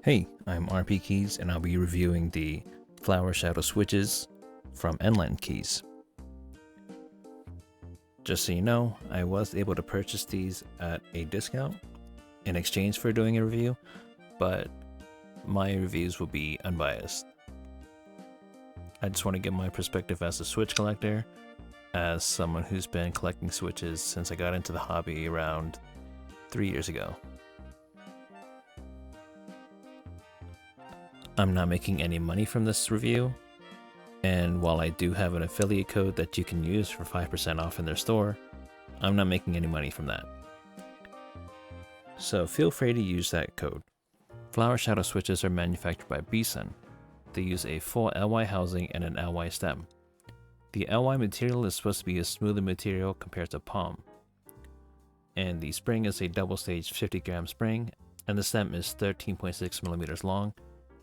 Hey, I'm RP Keys and I'll be reviewing the Flower Shadow switches from Nland Keys. Just so you know, I was able to purchase these at a discount in exchange for doing a review, but my reviews will be unbiased. I just want to give my perspective as a Switch collector, as someone who's been collecting Switches since I got into the hobby around 3 years ago. I'm not making any money from this review, and while I do have an affiliate code that you can use for 5% off in their store, I'm not making any money from that. So feel free to use that code. Flower Shadow switches are manufactured by BSUN. They use a full LY housing and an LY stem. The LY material is supposed to be a smoother material compared to palm. And the spring is a double-stage 50-gram spring, and the stem is 13.6 millimeters long.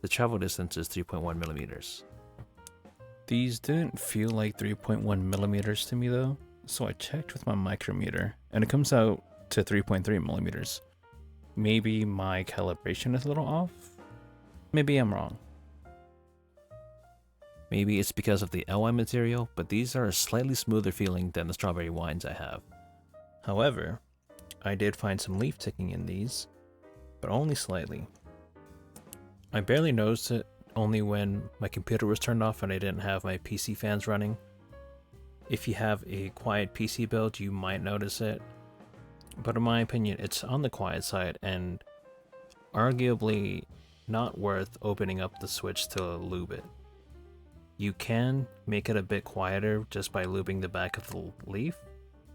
The travel distance is 3.1 millimeters. These didn't feel like 3.1 millimeters to me though, so I checked with my micrometer, and it comes out to 3.3 millimeters. Maybe my calibration is a little off? Maybe I'm wrong. Maybe it's because of the LY material, but these are a slightly smoother feeling than the strawberry wines I have. However, I did find some leaf ticking in these, but only slightly. I barely noticed it only when my computer was turned off and I didn't have my PC fans running. If you have a quiet PC build, you might notice it, but in my opinion, it's on the quiet side and arguably not worth opening up the Switch to lube it. You can make it a bit quieter just by lubing the back of the leaf.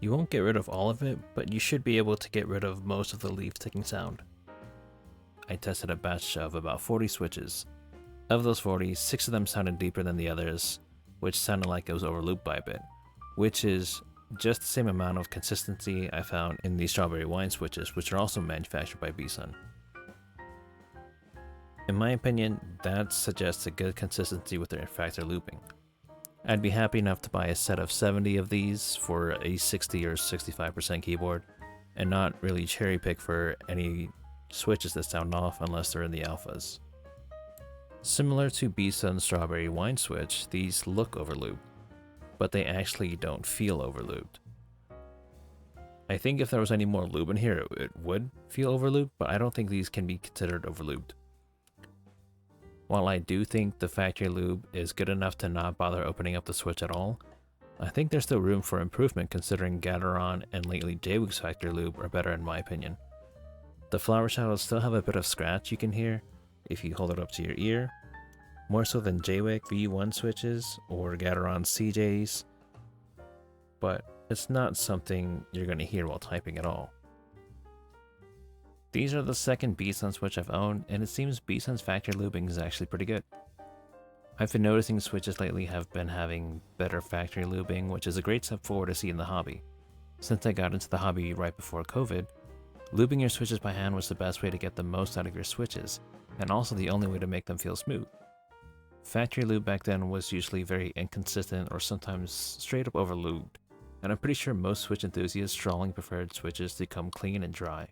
You won't get rid of all of it, but you should be able to get rid of most of the leaf ticking sound. I tested a batch of about 40 switches. Of those 40, 6 of them sounded deeper than the others, which sounded like it was overlooped by a bit, which is just the same amount of consistency I found in the strawberry wine switches, which are also manufactured by BSUN. In my opinion, that suggests a good consistency with their factor looping. I'd be happy enough to buy a set of 70 of these for a 60 or 65% keyboard, and not really cherry pick for any switches that sound off unless they're in the alphas. Similar to BSUN's strawberry wine switch, these look overlooped, but they actually don't feel overlooped. I think if there was any more lube in here, it would feel overlooped, but I don't think these can be considered overlooped. While I do think the factory lube is good enough to not bother opening up the switch at all, I think there's still room for improvement considering Gateron and lately Jaywick's factory lube are better in my opinion. The flower shadows still have a bit of scratch you can hear if you hold it up to your ear, more so than Jaywick V1 switches or Gateron CJs, but it's not something you're going to hear while typing at all. These are the second BSUN switch I've owned, and it seems BSUN's factory lubing is actually pretty good. I've been noticing switches lately have been having better factory lubing, which is a great step forward to see in the hobby. Since I got into the hobby right before COVID, lubing your switches by hand was the best way to get the most out of your switches, and also the only way to make them feel smooth. Factory lube back then was usually very inconsistent or sometimes straight up overlubed, and I'm pretty sure most Switch enthusiasts strongly preferred switches to come clean and dry.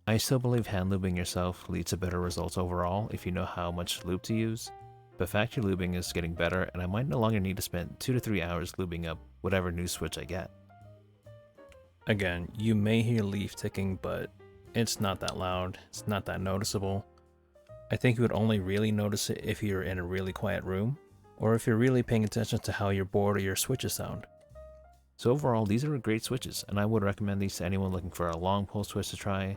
I still believe hand lubing yourself leads to better results overall if you know how much lube to use, but factory lubing is getting better and I might no longer need to spend 2 to 3 hours lubing up whatever new switch I get. Again, you may hear leaf ticking, but it's not that loud, it's not that noticeable. I think you would only really notice it if you're in a really quiet room, or if you're really paying attention to how your board or your switches sound. So overall, these are great switches, and I would recommend these to anyone looking for a long pull switch to try,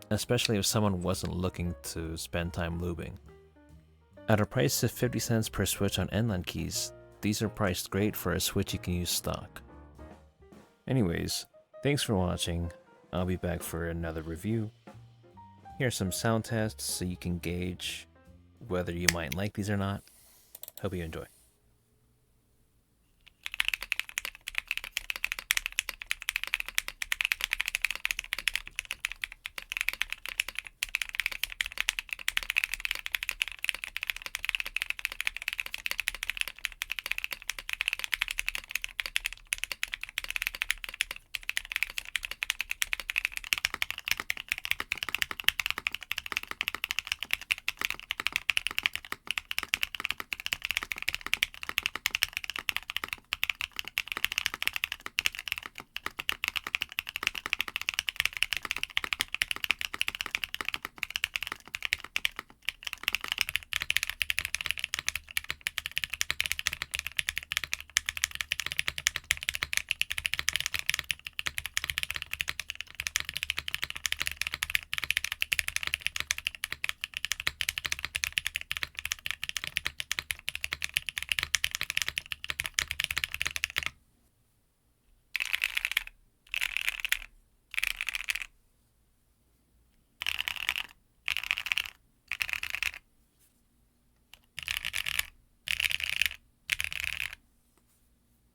especially if someone wasn't looking to spend time lubing. At a price of 50 cents per switch on Nland Keys, these are priced great for a switch you can use stock. Anyways, thanks for watching. I'll be back for another review. Here are some sound tests so you can gauge whether you might like these or not. Hope you enjoy.